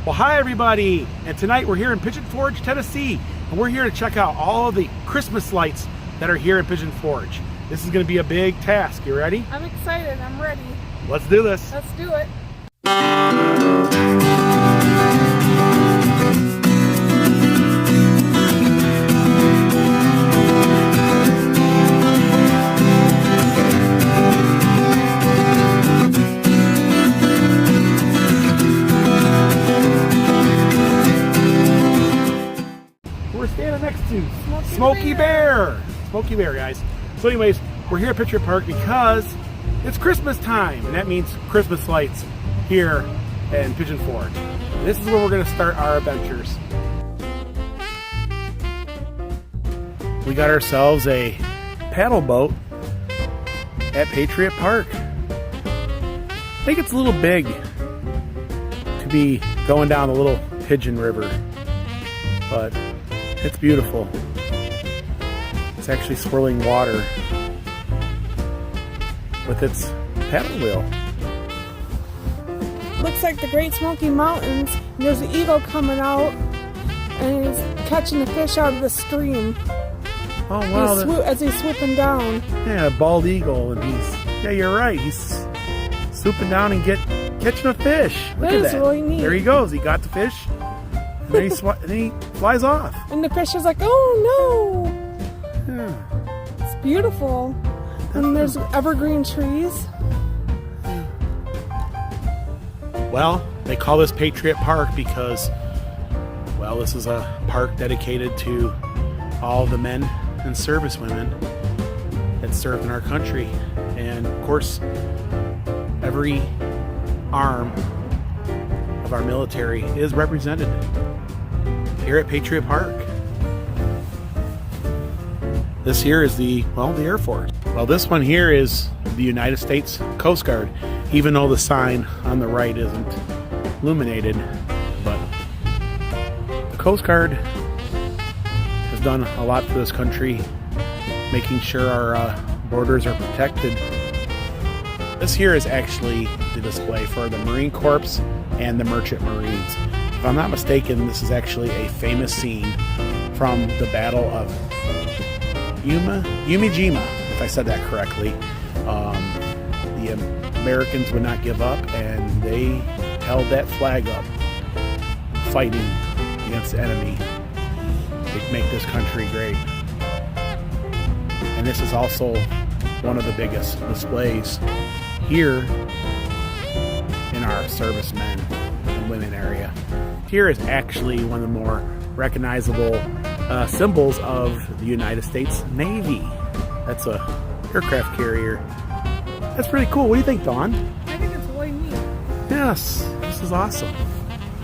Well, hi everybody, and tonight we're here in Pigeon Forge, Tennessee, and we're here to check out all of the Christmas lights that are here in Pigeon Forge. This is going to be a big task. You ready? I'm excited. I'm ready. Let's do this. Let's do it. We're standing next to Smoky Bear, guys. So anyways, we're here at Patriot Park because it's Christmas time, and that means Christmas lights here in Pigeon Forge. And this is where we're going to start our adventures. We got ourselves a paddle boat at Patriot Park. I think it's a little big to be going down the little Pigeon River, but it's beautiful. It's actually swirling water with its paddle wheel. Looks like the Great Smoky Mountains. There's an eagle coming out, and he's catching the fish out of the stream. Oh wow! As he's swooping down. Yeah, a bald eagle, and yeah, you're right. He's swooping down and catching a fish. Look at that. That is really neat. There he goes. He got the fish, and then he flies off. And the fish is like, oh no! Yeah. It's beautiful. And there's evergreen trees. Well, they call this Patriot Park because, well, this is a park dedicated to all the men and service women that served in our country. And of course, every arm of our military is represented here at Patriot Park. This here is the Air Force. Well, this one here is the United States Coast Guard, even though the sign on the right isn't illuminated. But the Coast Guard has done a lot for this country, making sure our borders are protected. This here is actually the display for the Marine Corps and the Merchant Marines. If I'm not mistaken, this is actually a famous scene from the Battle of Yumijima, if I said that correctly. The Americans would not give up, and they held that flag up, fighting against the enemy to make this country great. And this is also one of the biggest displays here in our servicemen and women area. Here is actually one of the more recognizable symbols of the United States Navy. That's a aircraft carrier. That's pretty cool. What do you think, Dawn? I think it's really neat. Yes, this is awesome.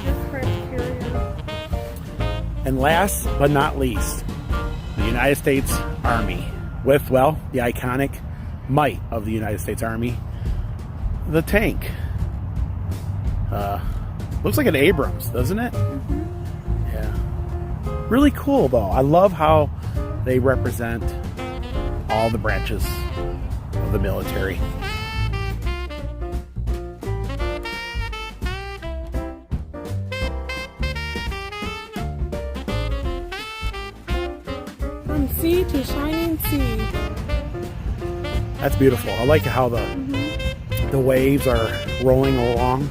Aircraft carrier. And last but not least, the United States Army with, well, the iconic might of the United States Army, the tank. Looks like an Abrams, doesn't it? Mm-hmm. Yeah. Really cool, though. I love how they represent all the branches of the military. From sea to shining sea. That's beautiful. I like how the waves are rolling along.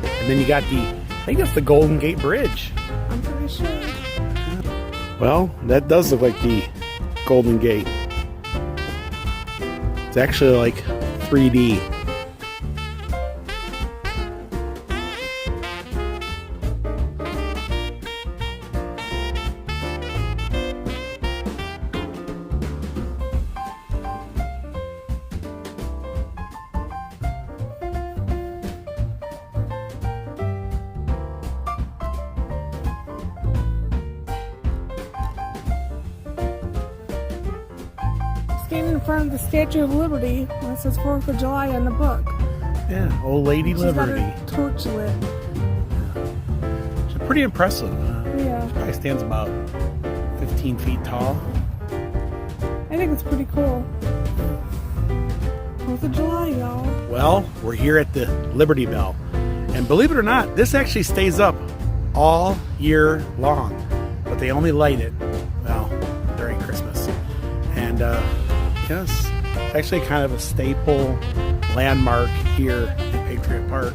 And then you got I think that's the Golden Gate Bridge. I'm pretty sure. Well, that does look like the Golden Gate. It's actually like 3D. Standing in front of the Statue of Liberty, and it says 4th of July on the book. Yeah, Old Lady Liberty. She's got a torch lit. It's pretty impressive. Yeah. It probably stands about 15 feet tall. I think it's pretty cool. 4th of July, y'all. Well, we're here at the Liberty Bell. And believe it or not, this actually stays up all year long, but they only light it, well, during Christmas. And yes, it's actually kind of a staple landmark here at Patriot Park.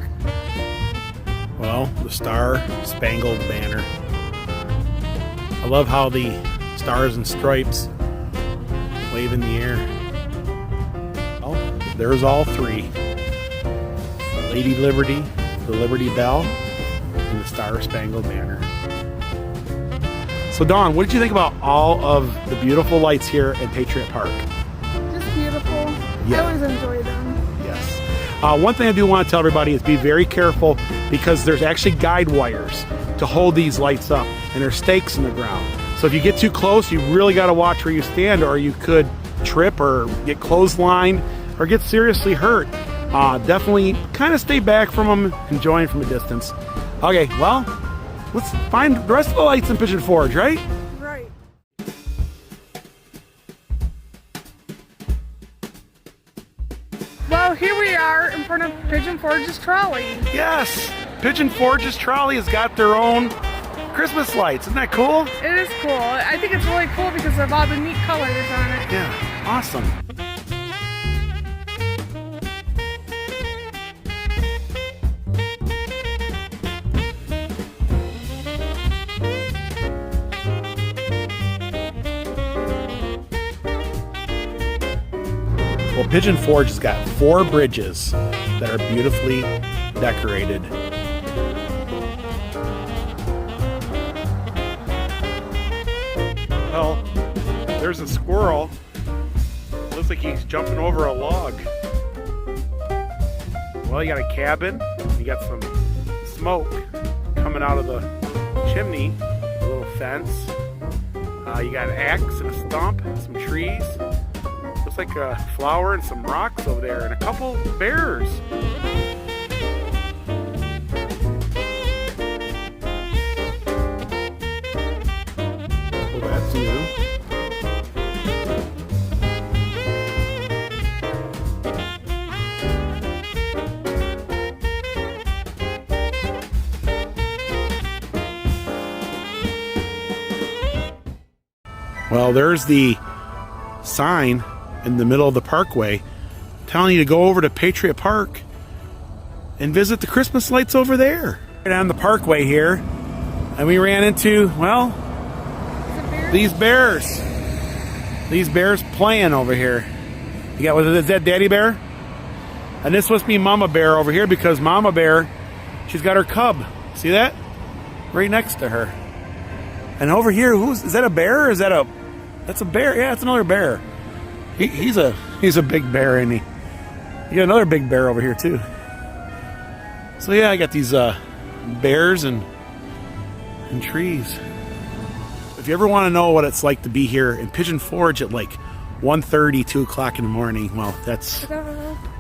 Well, the Star Spangled Banner. I love how the stars and stripes wave in the air. Oh, there's all three. Lady Liberty, the Liberty Bell, and the Star Spangled Banner. So Dawn, what did you think about all of the beautiful lights here at Patriot Park? Just beautiful. Yeah. I always enjoy them. Yes. One thing I do want to tell everybody is be very careful, because there's actually guide wires to hold these lights up, and there's stakes in the ground. So if you get too close, you really got to watch where you stand, or you could trip or get clotheslined or get seriously hurt. Definitely kind of stay back from them, enjoying from a distance. Okay, well, let's find the rest of the lights in Pigeon Forge, right? Right. Well, here we are in front of Pigeon Forge's trolley. Yes, Pigeon Forge's trolley has got their own Christmas lights. Isn't that cool? It is cool. I think it's really cool because of all the neat colors on it. Yeah, awesome. Well, Pigeon Forge has got 4 bridges that are beautifully decorated. Well, there's a squirrel. Looks like he's jumping over a log. Well, you got a cabin. You got some smoke coming out of the chimney. A little fence. You got an axe and a stump, some trees. Looks like a flower and some rocks over there, and a couple bears. Oh, that's new. Well, there's the sign in the middle of the Parkway telling you to go over to Patriot Park and visit the Christmas lights over there. Right on the Parkway here, and we ran into, well, these bears. These bears playing over here. You got, is that Daddy Bear? And this must be Mama Bear over here, because Mama Bear, she's got her cub. See that? Right next to her. And over here, is that a bear or is that a, that's a bear? Yeah, it's another bear. He's a big bear, isn't he? You got another big bear over here too. So yeah, I got these bears and trees. If you ever want to know what it's like to be here in Pigeon Forge at like 1:30, 2 o'clock in the morning, well,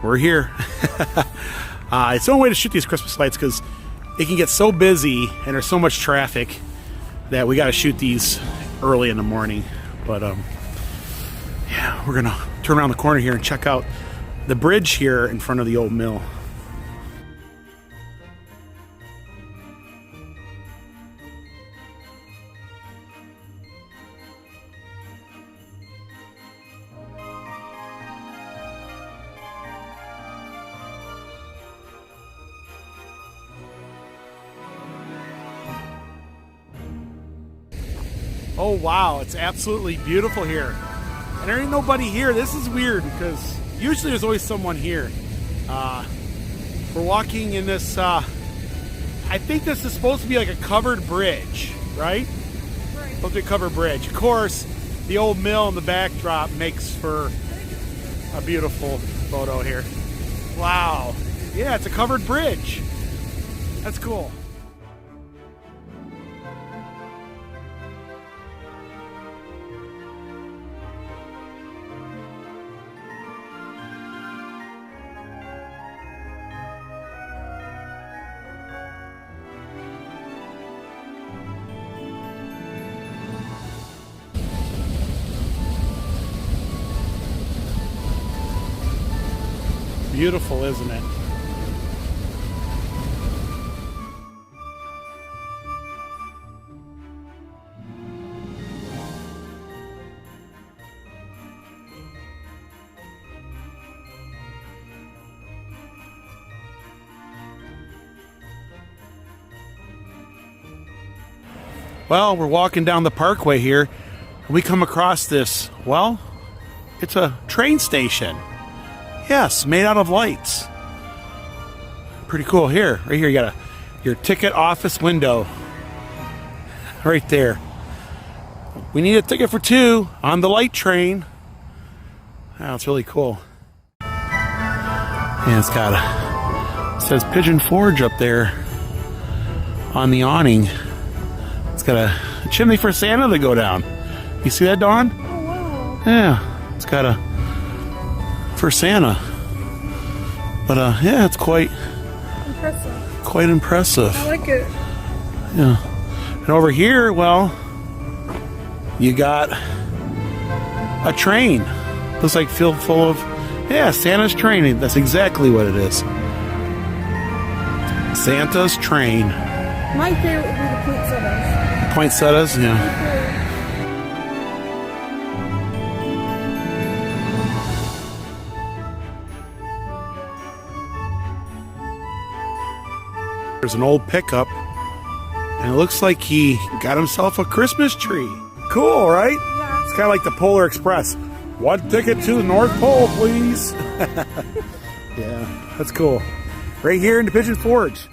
we're here. It's the only way to shoot these Christmas lights, because it can get so busy and there's so much traffic that we got to shoot these early in the morning. But yeah, we're gonna turn around the corner here and check out the bridge here in front of the old mill. Oh wow, it's absolutely beautiful here. And there ain't nobody here. This is weird, because usually there's always someone here. We're walking in this, I think this is supposed to be like a covered bridge, right? Right. Supposed to be a covered bridge. Of course, the old mill in the backdrop makes for a beautiful photo here. Wow. Yeah, it's a covered bridge. That's cool. Beautiful, isn't it? Well, we're walking down the Parkway here, and we come across this, well, it's a train station. Yes, made out of lights. Pretty cool. Here, right here, you got your ticket office window. Right there. We need a ticket for 2 on the light train. Wow, it's really cool. And it's got it says Pigeon Forge up there on the awning. It's got a chimney for Santa to go down. You see that, Dawn? Oh, wow. Yeah, it's got a for Santa. But yeah, it's quite impressive. I like it. Yeah. And over here, well, you got a train. Looks like filled full of, yeah, Santa's train. That's exactly what it is. Santa's train. My favorite would be the poinsettias. Poinsettias, yeah. There's an old pickup, and it looks like he got himself a Christmas tree. Cool, right? Yeah. It's kind of like the Polar Express. 1 ticket to the North Pole, please. Yeah, that's cool. Right here in the Pigeon Forge.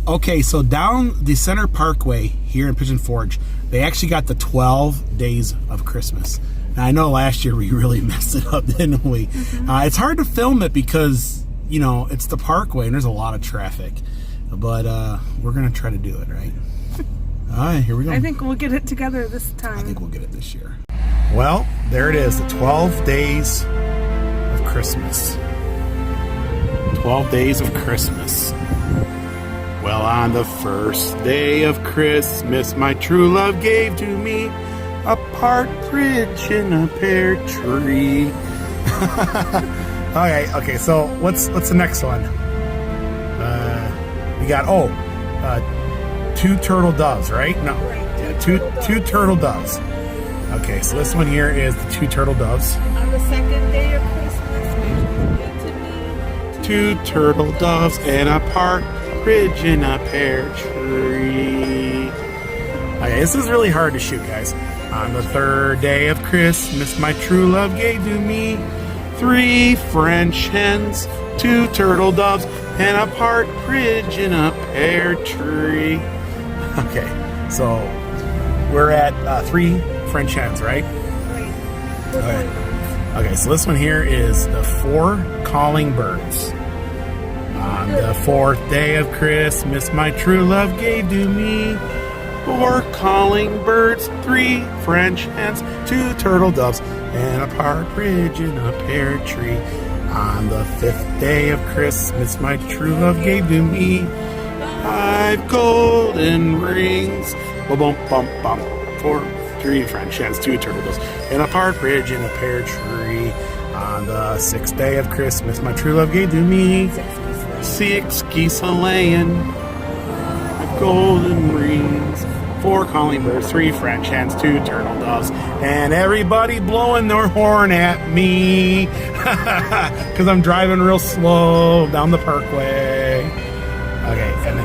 Okay, so down the center Parkway here in Pigeon Forge, they actually got the 12 days of Christmas. Now, I know last year we really messed it up, didn't we? Mm-hmm. It's hard to film it because, you know, it's the Parkway and there's a lot of traffic. But we're going to try to do it, right? All right, here we go. I think we'll get it together this time. I think we'll get it this year. Well, there it is, the 12 days of Christmas. 12 days of Christmas. Well, on the first day of Christmas, my true love gave to me a partridge in a pear tree. Okay, so what's the next one? We got, 2 turtle doves, right? No, yeah, two turtle doves. Okay, so this one here is the 2 turtle doves. On the second day of Christmas, we get to me 2 turtle doves and a partridge in a pear tree. Okay, this is really hard to shoot, guys. On the third day of Christmas, my true love gave to me 3 French hens, 2 turtle doves, and a partridge in a pear tree. Okay, so we're at 3 French hens, right? Okay, so this one here is the 4 calling birds. On the 4th day of Christmas, my true love gave to me 4 calling birds, 3 French hens, 2 turtle doves, and a partridge in a pear tree. On the 5th day of Christmas, my true love gave to me 5 golden rings. Bum bum bum. 3 French hens, 2 turtle doves, and a partridge in a pear tree. On the 6th day of Christmas, my true love gave to me 6 geese a-laying, 5 golden rings, 4 calling birds, 3 French hens, 2 turtle doves, and everybody blowing their horn at me because I'm driving real slow down the Parkway. Okay, and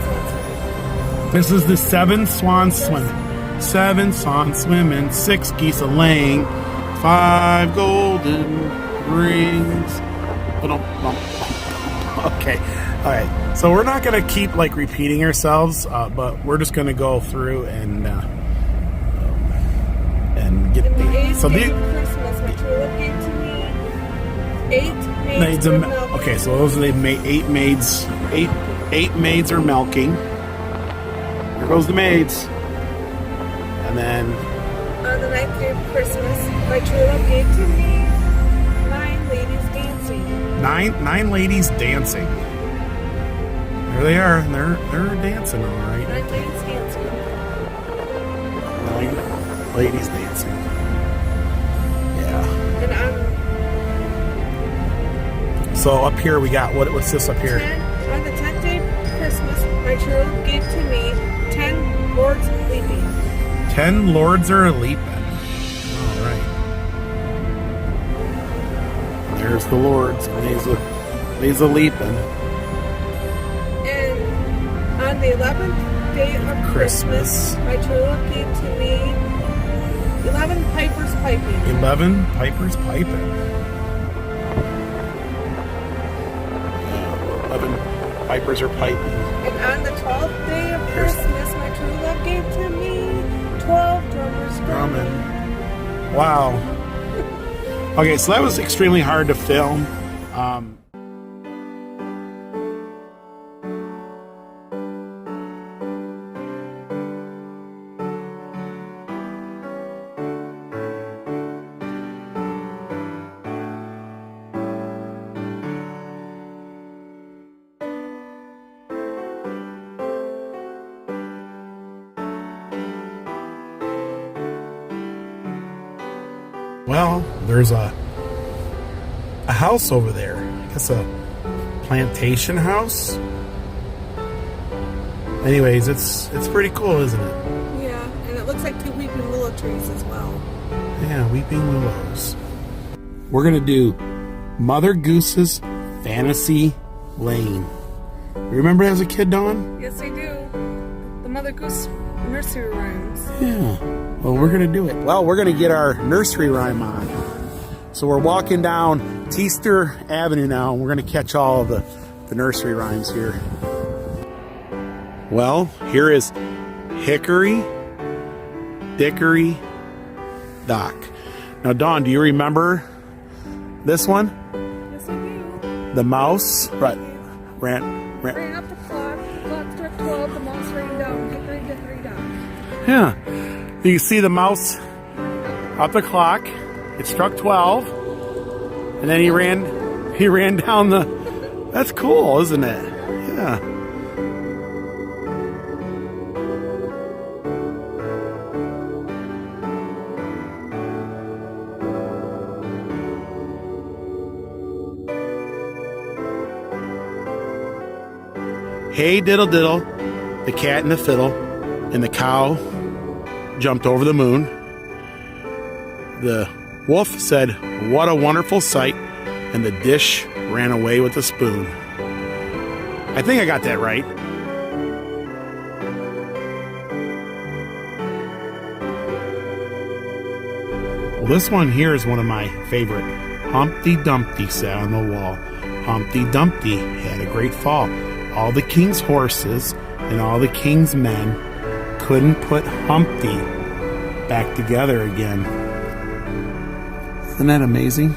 this is the 7 swans swimming. 7 swans swimming, 6 geese a-laying, 5 golden rings. Okay, all right. So we're not going to keep like repeating ourselves, but we're just going to go through and get the 8th so day of Christmas, my true love gave to me 8 maids. Okay, so those are the 8 maids. 8 maids are milking. Here goes the maids. And then on the 9th day of Christmas, my true love gave to me 9 ladies dancing. 9 ladies dancing. There they are. They're dancing, all right. 9 ladies dancing. 9 ladies dancing. Yeah. And so up here we got what's this up here? On the 10th day of Christmas, my true love gave to me 10 lords leaping. 10 lords are a-leaping. All right. There's the lords. They's a-leaping. And on the 11th day of Christmas. My true love gave to me 11 pipers piping. 11 pipers piping. 11 pipers are piping. And on the 12th day of Christmas, my true love gave to me 12 drummers drumming. Wow. Okay, so that was extremely hard to film. Well, there's a house over there. I guess a plantation house. Anyways, it's pretty cool, isn't it? Yeah, and it looks like 2 weeping willow trees as well. Yeah, weeping willows. We're gonna do Mother Goose's Fantasy Lane. You remember as a kid, Dawn? Yes, I do. The Mother Goose nursery rhymes. Yeah. Well, we're gonna do it. Well, we're gonna get our nursery rhyme on. So we're walking down Teester Avenue now, and we're gonna catch all of the nursery rhymes here. Well, here is Hickory, Dickory, Dock. Now, Dawn, do you remember this one? Yes, I do. The mouse ran Ran up the clock struck 12, the mouse ran down, Hickory, Dickory, Dock. Yeah. You can see the mouse up the clock. It struck 12, and then he ran down the. That's cool, isn't it? Yeah. Hey diddle diddle, the cat and the fiddle, and the cow jumped over the moon. The wolf said, "What a wonderful sight," and the dish ran away with the spoon. I think I got that right. Well, this one here is one of my favorite. Humpty Dumpty sat on the wall. Humpty Dumpty had a great fall. All the king's horses and all the king's men couldn't put Humpty back together again. Isn't that amazing?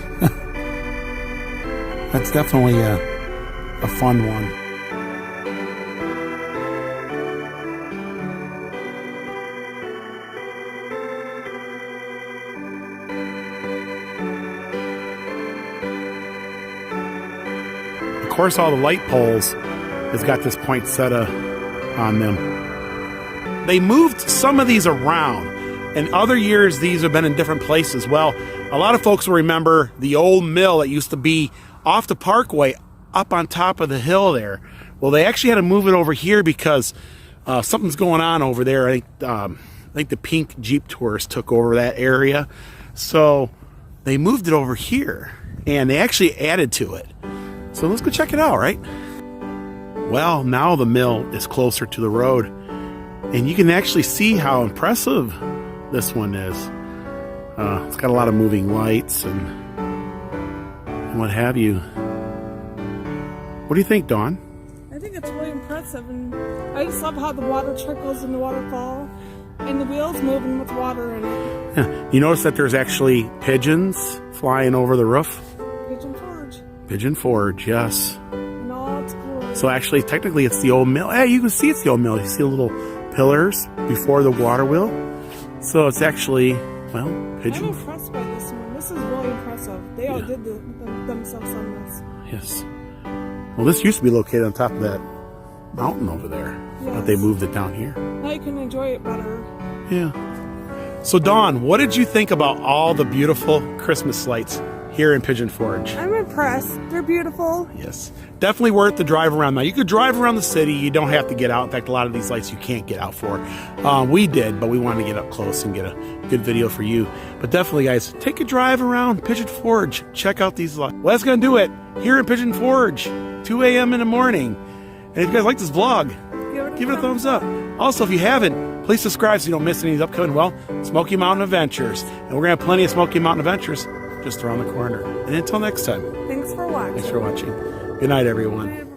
That's definitely a fun one. Of course, all the light poles has got this poinsettia on them. They moved some of these around. In other years, these have been in different places. Well, a lot of folks will remember the old mill that used to be off the Parkway up on top of the hill there. Well, they actually had to move it over here because something's going on over there. I think the pink Jeep tourists took over that area. So they moved it over here, and they actually added to it. So let's go check it out, right? Well, now the mill is closer to the road, and you can actually see how impressive this one is. It's got a lot of moving lights and what have you. What do you think, Dawn? I think it's really impressive, and I just love how the water trickles in the waterfall, and the wheels moving with water in it. Yeah. You notice that there's actually pigeons flying over the roof? Pigeon Forge. Pigeon Forge, yes. And all its glory. So actually, technically, it's the old mill. Hey, you can see it's the old mill. You see the little pillars before the water wheel. So it's actually, well, pigeon. I'm impressed by this one. This is really impressive. They all did themselves on this. Yes. Well, this used to be located on top of that mountain over there, but they moved it down here. Now you can enjoy it better. Yeah. So, Dawn, what did you think about all the beautiful Christmas lights here in Pigeon Forge? I'm impressed. They're beautiful. Yes. Definitely worth the drive around. Now, you could drive around the city. You don't have to get out. In fact, a lot of these lights you can't get out for. We did, but we wanted to get up close and get a good video for you. But definitely, guys, take a drive around Pigeon Forge. Check out these lights. Well, that's going to do it here in Pigeon Forge, 2 a.m. in the morning. And if you guys like this vlog, give it a thumbs up. Also, if you haven't, please subscribe so you don't miss any of the upcoming, well, Smoky Mountain Adventures. And we're going to have plenty of Smoky Mountain Adventures just around the corner. And until next time. Thanks for watching. Thanks for watching. Good night, everyone. Bye.